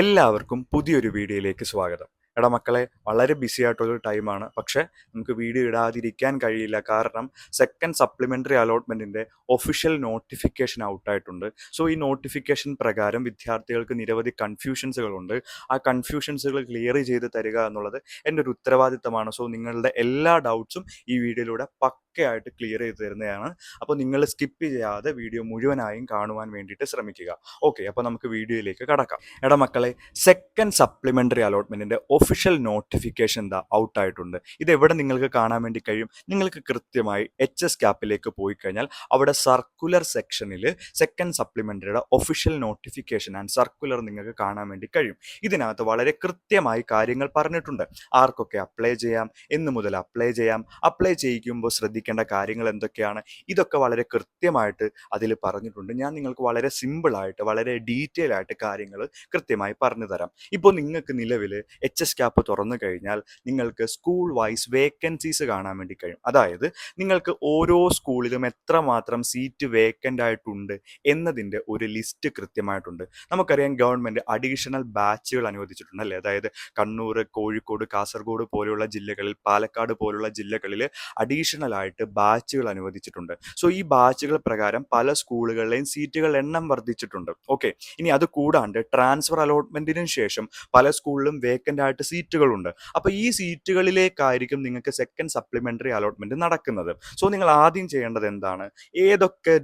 എല്ലാവർക്കും പുതിയൊരു വീഡിയോയിലേക്ക് സ്വാഗതം. എടാ മക്കളെ, വളരെ ബിസി ആയിട്ടുള്ളൊരു ടൈമാണ്. പക്ഷേ നമുക്ക് വീഡിയോ ഇടാതിരിക്കാൻ കഴിയില്ല. കാരണം സെക്കൻഡ് സപ്ലിമെൻ്ററി അലോട്ട്മെൻറ്റിൻ്റെ ഒഫീഷ്യൽ നോട്ടിഫിക്കേഷൻ ഔട്ടായിട്ടുണ്ട്. സോ ഈ നോട്ടിഫിക്കേഷൻ പ്രകാരം വിദ്യാർത്ഥികൾക്ക് നിരവധി കൺഫ്യൂഷൻസുകളുണ്ട്. ആ കൺഫ്യൂഷൻസുകൾ ക്ലിയർ ചെയ്ത് തരിക എന്നുള്ളത് എൻ്റെ ഒരു ഉത്തരവാദിത്തമാണ്. സോ നിങ്ങളുടെ എല്ലാ ഡൗട്ട്സും ഈ വീഡിയോയിലൂടെ പക്കയായിട്ട് ക്ലിയർ ചെയ്ത് തരുന്നതാണ്. അപ്പോൾ നിങ്ങൾ സ്കിപ്പ് ചെയ്യാതെ വീഡിയോ മുഴുവനായും കാണുവാൻ വേണ്ടിയിട്ട് ശ്രമിക്കുക. ഓക്കെ, അപ്പോൾ നമുക്ക് വീഡിയോയിലേക്ക് കടക്കാം. എടാ മക്കളെ, സെക്കൻഡ് സപ്ലിമെൻ്ററി അലോട്ട്മെൻറ്റിൻ്റെ ഒഫീഷ്യൽ നോട്ടിഫിക്കേഷൻ എന്താ ഔട്ടായിട്ടുണ്ട്. ഇതെവിടെ നിങ്ങൾക്ക് കാണാൻ വേണ്ടി കഴിയും? നിങ്ങൾക്ക് കൃത്യമായി HSCAPലേക്ക് പോയി കഴിഞ്ഞാൽ അവിടെ സർക്കുലർ സെക്ഷനിൽ സെക്കൻഡ് സപ്ലിമെൻ്ററിയുടെ ഒഫീഷ്യൽ നോട്ടിഫിക്കേഷൻ ആൻഡ് സർക്കുലർ നിങ്ങൾക്ക് കാണാൻ വേണ്ടി കഴിയും. ഇതിനകത്ത് വളരെ കൃത്യമായി കാര്യങ്ങൾ പറഞ്ഞിട്ടുണ്ട്. ആർക്കൊക്കെ അപ്ലൈ ചെയ്യാം, എന്ന് മുതൽ അപ്ലൈ ചെയ്യാം, അപ്ലൈ ചെയ്യിക്കുമ്പോൾ ശ്രദ്ധിക്കേണ്ട കാര്യങ്ങൾ എന്തൊക്കെയാണ്, ഇതൊക്കെ വളരെ കൃത്യമായിട്ട് അതിൽ പറഞ്ഞിട്ടുണ്ട്. ഞാൻ നിങ്ങൾക്ക് വളരെ സിമ്പിളായിട്ട് വളരെ ഡീറ്റെയിൽ ആയിട്ട് കാര്യങ്ങൾ കൃത്യമായി പറഞ്ഞു തരാം. ഇപ്പോൾ നിങ്ങൾക്ക് നിലവിൽ HSCAP തുറന്നു കഴിഞ്ഞാൽ നിങ്ങൾക്ക് സ്കൂൾ വൈസ് വേക്കൻസീസ് കാണാൻ വേണ്ടി കഴിയും. അതായത് നിങ്ങൾക്ക് ഓരോ സ്കൂളിലും എത്രമാത്രം സീറ്റ് വേക്കൻ്റ് ആയിട്ടുണ്ട് എന്നതിൻ്റെ ഒരു ലിസ്റ്റ് കൃത്യമായിട്ടുണ്ട്. നമുക്കറിയാം, ഗവൺമെൻറ് അഡീഷണൽ ബാച്ചുകൾ അനുവദിച്ചിട്ടുണ്ട് അല്ലേ? അതായത് കണ്ണൂർ, കോഴിക്കോട്, കാസർഗോഡ് പോലെയുള്ള ജില്ലകളിൽ, പാലക്കാട് പോലുള്ള ജില്ലകളിൽ അഡീഷണൽ ആയിട്ട് ബാച്ചുകൾ അനുവദിച്ചിട്ടുണ്ട്. സോ ഈ ബാച്ചുകൾ പ്രകാരം പല സ്കൂളുകളിലെയും സീറ്റുകൾ എണ്ണം വർദ്ധിച്ചിട്ടുണ്ട്. ഓക്കെ, ഇനി അത് കൂടാണ്ട് ട്രാൻസ്ഫർ അലോട്ട്മെന്റിന് ശേഷം പല സ്കൂളിലും വേക്കൻ്റ് ആയിട്ട് സീറ്റുകളുണ്ട്. അപ്പോൾ ഈ സീറ്റുകളിലേക്കായിരിക്കും നിങ്ങൾക്ക് സെക്കൻഡ് സപ്ലിമെൻ്ററി അലോട്ട്മെന്റ് നടക്കുന്നത്. സോ നിങ്ങൾ ആദ്യം ചെയ്യേണ്ടത് എന്താണ്? ഏതൊക്കെ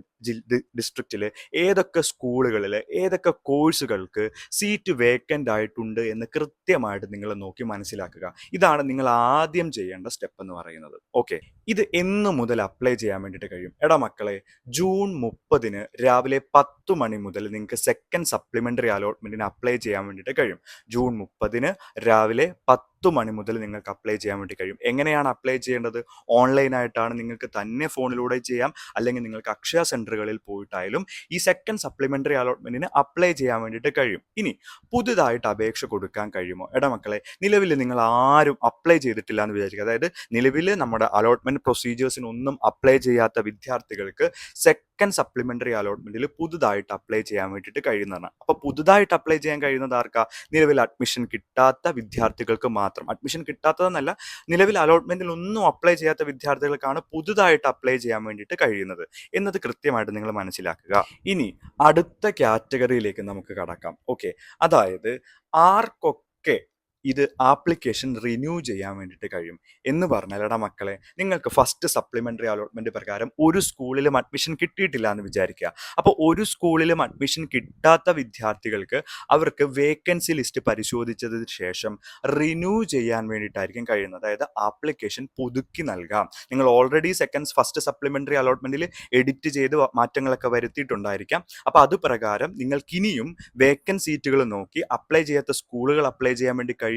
ഡിസ്ട്രിക്റ്റിൽ, ഏതൊക്കെ സ്കൂളുകളിൽ, ഏതൊക്കെ കോഴ്സുകൾക്ക് സീറ്റ് വേക്കൻ്റ് ആയിട്ടുണ്ട് എന്ന് കൃത്യമായിട്ട് നിങ്ങൾ നോക്കി മനസ്സിലാക്കുക. ഇതാണ് നിങ്ങൾ ആദ്യം ചെയ്യേണ്ട സ്റ്റെപ്പ് എന്ന് പറയുന്നത്. ഓക്കെ, ഇത് എന്ന് മുതൽ അപ്ലൈ ചെയ്യാൻ വേണ്ടിയിട്ട് കഴിയും? എടാ മക്കളെ, ജൂൺ 30 രാവിലെ 10 മണി മുതൽ നിങ്ങൾക്ക് സെക്കൻഡ് സപ്ലിമെൻ്ററി അലോട്ട്മെൻറ്റിന് അപ്ലൈ ചെയ്യാൻ വേണ്ടിയിട്ട് കഴിയും. ജൂൺ 30 രാവിലെ 10 മണി മുതൽ നിങ്ങൾക്ക് അപ്ലൈ ചെയ്യാൻ വേണ്ടി കഴിയും. എങ്ങനെയാണ് അപ്ലൈ ചെയ്യേണ്ടത്? ഓൺലൈനായിട്ടാണ്. നിങ്ങൾക്ക് തന്നെ ഫോണിലൂടെ ചെയ്യാം, അല്ലെങ്കിൽ നിങ്ങൾക്ക് അക്ഷയ സെൻറ്ററുകളിൽ പോയിട്ടായാലും ഈ സെക്കൻഡ് സപ്ലിമെൻ്ററി അലോട്ട്മെൻറ്റിന് അപ്ലൈ ചെയ്യാൻ വേണ്ടിയിട്ട് കഴിയും. ഇനി പുതുതായിട്ട് അപേക്ഷ കൊടുക്കാൻ കഴിയുമോ? എടാ മക്കളെ, നിലവിൽ നിങ്ങൾ ആരും അപ്ലൈ ചെയ്തിട്ടില്ല എന്ന് വിചാരിക്കുക. അതായത് നിലവിൽ നമ്മുടെ അലോട്ട്മെൻറ്റ് പ്രൊസീജിയേഴ്സിനൊന്നും അപ്ലൈ ചെയ്യാത്ത വിദ്യാർത്ഥികൾക്ക് സെക്കൻഡ് സപ്ലിമെൻ്ററി അലോട്ട്മെൻറ്റിൽ പുതുതായിട്ട് അപ്ലൈ ചെയ്യാൻ വേണ്ടിയിട്ട് കഴിയുന്നതാണ്. അപ്പോൾ പുതുതായിട്ട് അപ്ലൈ ചെയ്യാൻ കഴിയുന്നത് ആർക്കാ? നിലവിൽ അഡ്മിഷൻ കിട്ടാത്ത വിദ്യാർത്ഥികൾക്ക് മാത്രം. അഡ്മിഷൻ കിട്ടാത്തതെന്നല്ല, നിലവിൽ അലോട്ട്മെന്റിൽ ഒന്നും അപ്ലൈ ചെയ്യാത്ത വിദ്യാർത്ഥികൾക്കാണ് പുതുതായിട്ട് അപ്ലൈ ചെയ്യാൻ വേണ്ടിയിട്ട് കഴിയുന്നത് എന്നത് കൃത്യമായിട്ട് നിങ്ങൾ മനസ്സിലാക്കുക. ഇനി അടുത്ത കാറ്റഗറിയിലേക്ക് നമുക്ക് കടക്കാം. ഓക്കെ, അതായത് ആർക്കൊക്കെ ഇത് ആപ്ലിക്കേഷൻ റിന്യൂ ചെയ്യാൻ വേണ്ടിയിട്ട് കഴിയും എന്ന് പറഞ്ഞാൽ, എടാ മക്കളെ, നിങ്ങൾക്ക് ഫസ്റ്റ് സപ്ലിമെൻ്ററി അലോട്ട്മെൻറ്റ് പ്രകാരം ഒരു സ്കൂളിലും അഡ്മിഷൻ കിട്ടിയിട്ടില്ല എന്ന് വിചാരിക്കുക. അപ്പോൾ ഒരു സ്കൂളിലും അഡ്മിഷൻ കിട്ടാത്ത വിദ്യാർത്ഥികൾക്ക് അവർക്ക് വേക്കൻസി ലിസ്റ്റ് പരിശോധിച്ചതിന് ശേഷം റിന്യൂ ചെയ്യാൻ വേണ്ടിയിട്ടായിരിക്കും കഴിയുന്നത്. അതായത് ആപ്ലിക്കേഷൻ പുതുക്കി നൽകാം. നിങ്ങൾ ഓൾറെഡി ഫസ്റ്റ് സപ്ലിമെൻ്ററി അലോട്ട്മെൻറ്റിൽ എഡിറ്റ് ചെയ്ത് മാറ്റങ്ങളൊക്കെ വരുത്തിയിട്ടുണ്ടായിരിക്കാം. അപ്പോൾ അത് പ്രകാരം നിങ്ങൾക്കിനിയും വേക്കൻ സീറ്റുകൾ നോക്കി അപ്ലൈ ചെയ്യാത്ത സ്കൂളുകൾ അപ്ലൈ ചെയ്യാൻ വേണ്ടി കഴിയും,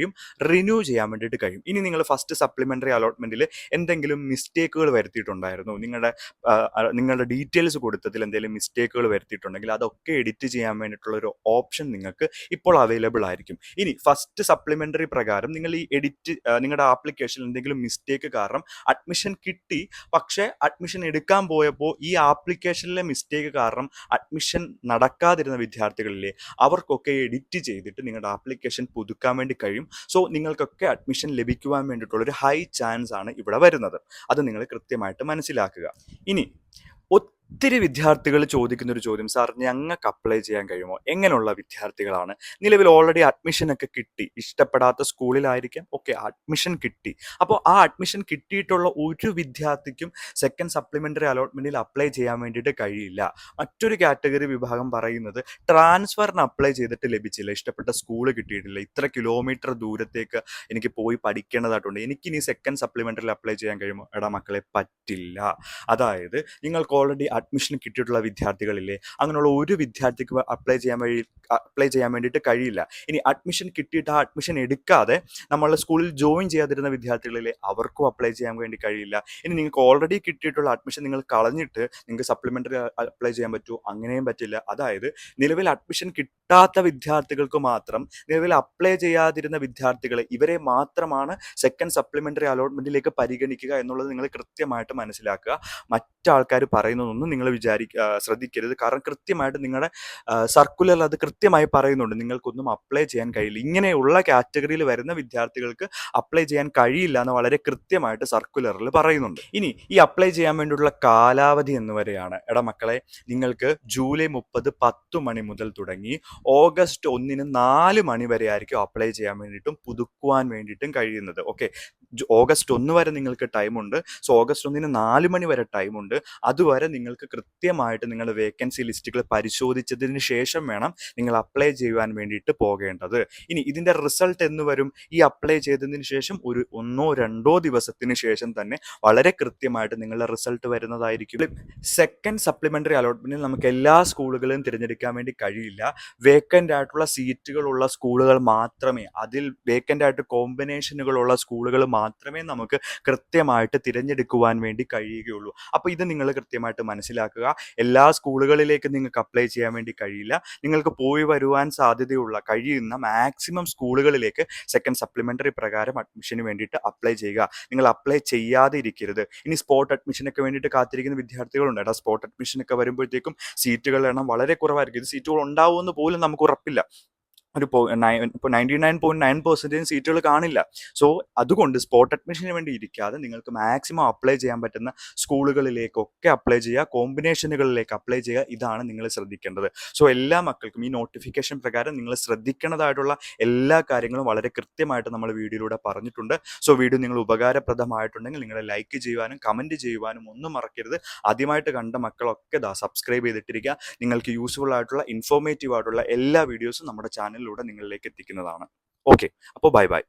റിന്യൂ ചെയ്യാൻ വേണ്ടിയിട്ട് കഴിയും. ഇനി നിങ്ങൾ ഫസ്റ്റ് സപ്ലിമെൻ്ററി അലോട്ട്മെന്റിൽ എന്തെങ്കിലും മിസ്റ്റേക്കുകൾ വരുത്തിയിട്ടുണ്ടായിരുന്നു, നിങ്ങളുടെ ഡീറ്റെയിൽസ് കൊടുത്തതിൽ എന്തെങ്കിലും മിസ്റ്റേക്കുകൾ വരുത്തിയിട്ടുണ്ടെങ്കിൽ അതൊക്കെ എഡിറ്റ് ചെയ്യാൻ വേണ്ടിയിട്ടുള്ള ഒരു ഓപ്ഷൻ നിങ്ങൾക്ക് ഇപ്പോൾ അവൈലബിൾ ആയിരിക്കും. ഇനി ഫസ്റ്റ് സപ്ലിമെൻ്ററി പ്രകാരം നിങ്ങൾ ഈ നിങ്ങളുടെ ആപ്ലിക്കേഷനിൽ എന്തെങ്കിലും മിസ്റ്റേക്ക് കാരണം അഡ്മിഷൻ കിട്ടി, പക്ഷേ അഡ്മിഷൻ എടുക്കാൻ പോയപ്പോൾ ഈ ആപ്ലിക്കേഷനിലെ മിസ്റ്റേക്ക് കാരണം അഡ്മിഷൻ നടക്കാതിരുന്ന വിദ്യാർത്ഥികളിലെ അവർക്കൊക്കെ എഡിറ്റ് ചെയ്തിട്ട് നിങ്ങളുടെ ആപ്ലിക്കേഷൻ പുതുക്കാൻ വേണ്ടി കഴിയും. സോ നിങ്ങൾക്കൊക്കെ അഡ്മിഷൻ ലഭിക്കുവാൻ വേണ്ടിയിട്ടുള്ളൊരു ഹൈ ചാൻസ് ആണ് ഇവിടെ വരുന്നത്. അത് നിങ്ങൾ കൃത്യമായിട്ട് മനസ്സിലാക്കുക. ഇനി ഒത്തിരി വിദ്യാർത്ഥികൾ ചോദിക്കുന്ന ഒരു ചോദ്യം, സാർ ഞങ്ങൾക്ക് അപ്ലൈ ചെയ്യാൻ കഴിയുമോ? എങ്ങനെയുള്ള വിദ്യാർത്ഥികളാണ്? നിലവിൽ ഓൾറെഡി അഡ്മിഷനൊക്കെ കിട്ടി, ഇഷ്ടപ്പെടാത്ത സ്കൂളിലായിരിക്കാം, ഓക്കെ, അഡ്മിഷൻ കിട്ടി. അപ്പോൾ ആ അഡ്മിഷൻ കിട്ടിയിട്ടുള്ള ഒരു വിദ്യാർത്ഥിക്കും സെക്കൻഡ് സപ്ലിമെൻ്ററി അലോട്ട്മെൻറ്റിൽ അപ്ലൈ ചെയ്യാൻ വേണ്ടിയിട്ട് കഴിയില്ല. മറ്റൊരു കാറ്റഗറി വിഭാഗം പറയുന്നത് ട്രാൻസ്ഫറിന് അപ്ലൈ ചെയ്തിട്ട് ലഭിച്ചില്ല, ഇഷ്ടപ്പെട്ട സ്കൂൾ കിട്ടിയിട്ടില്ല, ഇത്ര കിലോമീറ്റർ ദൂരത്തേക്ക് എനിക്ക് പോയി പഠിക്കേണ്ടതായിട്ടുണ്ട്, എനിക്കിനി സെക്കൻഡ് സപ്ലിമെൻ്ററിൽ അപ്ലൈ ചെയ്യാൻ കഴിയുമോ? എടാ മക്കളെ, പറ്റില്ല. അതായത് നിങ്ങൾക്ക് ഓൾറെഡി അഡ്മിഷൻ കിട്ടിയിട്ടുള്ള വിദ്യാർത്ഥികളില്ലേ, അങ്ങനെയുള്ള ഒരു വിദ്യാർത്ഥിക്ക് അപ്ലൈ ചെയ്യാൻ വേണ്ടിയിട്ട് കഴിയില്ല. ഇനി അഡ്മിഷൻ കിട്ടിയിട്ട് ആ അഡ്മിഷൻ എടുക്കാതെ നമ്മളുടെ സ്കൂളിൽ ജോയിൻ ചെയ്യാതിരുന്ന വിദ്യാർത്ഥികളിലെ അവർക്കും അപ്ലൈ ചെയ്യാൻ വേണ്ടി കഴിയില്ല. ഇനി നിങ്ങൾക്ക് ഓൾറെഡി കിട്ടിയിട്ടുള്ള അഡ്മിഷൻ നിങ്ങൾ കളഞ്ഞിട്ട് നിങ്ങൾക്ക് സപ്ലിമെൻ്ററി അപ്ലൈ ചെയ്യാൻ പറ്റുമോ? അങ്ങനെയും പറ്റില്ല. അതായത് നിലവിൽ അഡ്മിഷൻ കിട്ടാത്ത വിദ്യാർത്ഥികൾക്ക് മാത്രം, നിലവിൽ അപ്ലൈ ചെയ്യാതിരുന്ന വിദ്യാർത്ഥികളെ, ഇവരെ മാത്രമാണ് സെക്കൻഡ് സപ്ലിമെൻ്ററി അലോട്ട്മെൻറ്റിലേക്ക് പരിഗണിക്കുക എന്നുള്ളത് നിങ്ങൾ കൃത്യമായിട്ട് മനസ്സിലാക്കുക. മറ്റാൾക്കാർ പറയുന്നതൊന്നും ഒന്നും നിങ്ങൾ ശ്രദ്ധിക്കരുത്. കാരണം കൃത്യമായിട്ട് നിങ്ങളുടെ സർക്കുലറിൽ അത് കൃത്യമായി പറയുന്നുണ്ട്, നിങ്ങൾക്കൊന്നും അപ്ലൈ ചെയ്യാൻ കഴിയില്ല. ഇങ്ങനെയുള്ള കാറ്റഗറിയിൽ വരുന്ന വിദ്യാർത്ഥികൾക്ക് അപ്ലൈ ചെയ്യാൻ കഴിയില്ല എന്ന് വളരെ കൃത്യമായിട്ട് സർക്കുലറിൽ പറയുന്നുണ്ട്. ഇനി ഈ അപ്ലൈ ചെയ്യാൻ വേണ്ടിയിട്ടുള്ള കാലാവധി എന്ന് വരെയാണ്. എടാ മക്കളെ, നിങ്ങൾക്ക് ജൂലൈ 30 10 മണി മുതൽ തുടങ്ങി ഓഗസ്റ്റ് 1 4 മണി വരെ ആയിരിക്കും അപ്ലൈ ചെയ്യാൻ വേണ്ടിയിട്ടും പുതുക്കുവാൻ വേണ്ടിയിട്ടും കഴിയുന്നത്. ഓക്കെ, ഓഗസ്റ്റ് 1 വരെ നിങ്ങൾക്ക് ടൈമുണ്ട്. സോ ഓഗസ്റ്റ് 1 4 മണി വരെ ടൈമുണ്ട്. അതുവരെ നിങ്ങൾക്ക് കൃത്യമായിട്ട് നിങ്ങളുടെ വേക്കൻസി ലിസ്റ്റുകൾ പരിശോധിച്ചതിന് ശേഷം വേണം നിങ്ങൾ അപ്ലൈ ചെയ്യുവാൻ വേണ്ടിയിട്ട് പോകേണ്ടത്. ഇനി ഇതിൻ്റെ റിസൾട്ട് എന്ന് വരും? ഈ അപ്ലൈ ചെയ്തതിന് ശേഷം ഒരു 1-2 ദിവസത്തിന് ശേഷം തന്നെ വളരെ കൃത്യമായിട്ട് നിങ്ങളുടെ റിസൾട്ട് വരുന്നതായിരിക്കും. സെക്കൻഡ് സപ്ലിമെൻ്ററി അലോട്ട്മെൻറ്റിൽ നമുക്ക് എല്ലാ സ്കൂളുകളും തിരഞ്ഞെടുക്കാൻ വേണ്ടി കഴിയില്ല. വേക്കൻ്റ് ആയിട്ടുള്ള സീറ്റുകളുള്ള സ്കൂളുകൾ മാത്രമേ, അതിൽ വേക്കൻ്റ് ആയിട്ട് കോമ്പിനേഷനുകളുള്ള സ്കൂളുകൾ മാത്രമേ നമുക്ക് കൃത്യമായിട്ട് തിരഞ്ഞെടുക്കുവാൻ വേണ്ടി കഴിയുകയുള്ളൂ. അപ്പോൾ ഇത് നിങ്ങൾ കൃത്യമായിട്ട് മനസ്സിലാക്കുക. എല്ലാ സ്കൂളുകളിലേക്കും നിങ്ങൾക്ക് അപ്ലൈ ചെയ്യാൻ വേണ്ടി കഴിയില്ല. നിങ്ങൾക്ക് പോയി വരുവാൻ കഴിയുന്ന മാക്സിമം സ്കൂളുകളിലേക്ക് സെക്കൻഡ് സപ്ലിമെൻ്ററി പ്രകാരം അഡ്മിഷന് വേണ്ടിയിട്ട് അപ്ലൈ ചെയ്യുക. നിങ്ങൾ അപ്ലൈ ചെയ്യാതെ ഇരിക്കരുത്. ഇനി സ്പോട്ട് അഡ്മിഷനൊക്കെ വേണ്ടിയിട്ട് കാത്തിരിക്കുന്ന വിദ്യാർത്ഥികളുണ്ട്. എടാ, സ്പോട്ട് അഡ്മിഷനൊക്കെ വരുമ്പോഴത്തേക്കും സീറ്റുകളുടെ എണ്ണം വളരെ കുറവായിരിക്കും. ഇത് സീറ്റുകൾ ഉണ്ടാവുമെന്ന് പോലും നമുക്ക് ഉറപ്പില്ല. ഇപ്പോൾ 99.9% സീറ്റുകൾ കാണില്ല. സോ അതുകൊണ്ട് സ്പോട്ട് അഡ്മിഷന് വേണ്ടി ഇരിക്കാതെ നിങ്ങൾക്ക് മാക്സിമം അപ്ലൈ ചെയ്യാൻ പറ്റുന്ന സ്കൂളുകളിലേക്കൊക്കെ അപ്ലൈ ചെയ്യുക, കോമ്പിനേഷനുകളിലേക്ക് അപ്ലൈ ചെയ്യുക. ഇതാണ് നിങ്ങൾ ശ്രദ്ധിക്കേണ്ടത്. സോ എല്ലാ മക്കൾക്കും ഈ നോട്ടിഫിക്കേഷൻ പ്രകാരം നിങ്ങൾ ശ്രദ്ധിക്കേണ്ടതായിട്ടുള്ള എല്ലാ കാര്യങ്ങളും വളരെ കൃത്യമായിട്ട് നമ്മൾ വീഡിയോയിലൂടെ പറഞ്ഞിട്ടുണ്ട്. സോ വീഡിയോ നിങ്ങൾ ഉപകാരപ്രദമായിട്ടുണ്ടെങ്കിൽ നിങ്ങൾ ലൈക്ക് ചെയ്യുവാനും കമൻറ്റ് ചെയ്യുവാനും ഒന്നും മറക്കരുത്. ആദ്യമായിട്ട് കണ്ട മക്കളൊക്കെ സബ്സ്ക്രൈബ് ചെയ്തിട്ടിരിക്കുക. നിങ്ങൾക്ക് യൂസ്ഫുൾ ആയിട്ടുള്ള ഇൻഫോർമേറ്റീവ് ആയിട്ടുള്ള എല്ലാ വീഡിയോസും നമ്മുടെ ചാനലിലൂടെ നിങ്ങളിലേക്ക് എത്തിക്കുന്നതാണ്. ഓക്കെ, അപ്പോൾ ബൈ ബൈ.